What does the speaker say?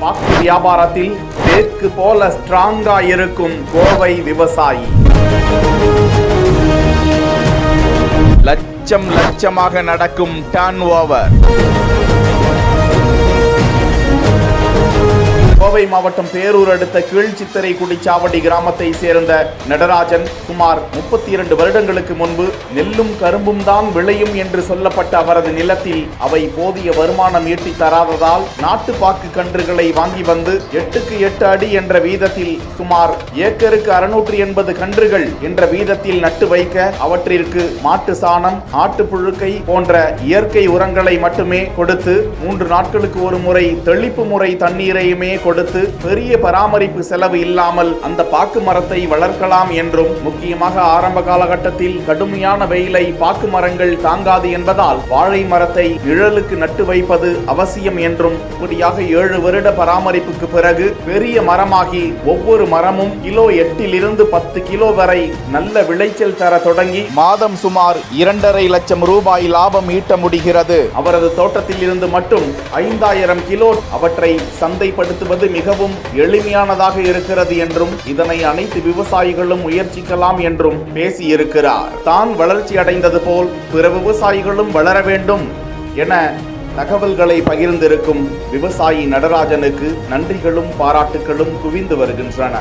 பாக்கு வியாபாரத்தில் தேக்கு போல ஸ்ட்ராங்கா இருக்கும் கோவை விவசாயி. லட்சம் லட்சமாக நடக்கும் டர்ன் ஓவர். கோவை மாவட்டம் பேரூர் அடுத்த கீழ்ச்சித்திரைக்குடி சாவடி கிராமத்தை சேர்ந்த நடராஜன் சுமார் 32 வருடங்களுக்கு முன்பு நெல்லும் கரும்பும் தான் விளையும் என்று சொல்லப்பட்ட அவரது நிலத்தில் அவை போதிய வருமானம் ஈட்டி தராததால் நாட்டுப்பாக்கு கன்றுகளை வாங்கி வந்து 8க்கு 8 அடி என்ற வீதத்தில் சுமார் ஏக்கருக்கு 680 கன்றுகள் என்ற வீதத்தில் நட்டு வைக்க அவற்றிற்கு மாட்டு சாணம், ஆட்டுப்புழுக்கை போன்ற இயற்கை உரங்களை மட்டுமே கொடுத்து 3 நாட்களுக்கு ஒரு முறை தெளிப்பு முறை தண்ணீரையுமே கொடுத்து பெரிய பராமரிப்பு செலவு இல்லாமல் அந்த பாக்கு மரத்தை வளர்க்கலாம் என்றும், முக்கியமாக ஆரம்ப காலகட்டத்தில் கடுமையான வெயிலை பாக்கு மரங்கள் தாங்காது என்பதால் வாழை மரத்தை நிழலுக்கு நட்டு வைப்பது அவசியம் என்றும், இப்படியாக 7 வருட பராமரிப்புக்கு பிறகு பெரிய மரமாகி ஒவ்வொரு மரமும் கிலோ 8 to 10 கிலோ வரை நல்ல விளைச்சல் தர தொடங்கி மாதம் சுமார் 2.5 லட்சம் ரூபாய் லாபம் ஈட்ட முடிகிறது. அவரது தோட்டத்தில் இருந்து மட்டும் 5000 கிலோ அவற்றை சந்தைப்படுத்துவது மிகவும் எளிமையானதாக இருக்கிறது என்றும், இதனை அனைத்து விவசாயிகளும் முயற்சிக்கலாம் என்றும் பேசியிருக்கிறார். தான் வளர்ச்சி அடைந்தது போல் பிற விவசாயிகளும் வளர வேண்டும் என தகவல்களை பகிர்ந்திருக்கும் விவசாயி நடராஜனுக்கு நன்றிகளும் பாராட்டுகளும் குவிந்து வருகின்றன.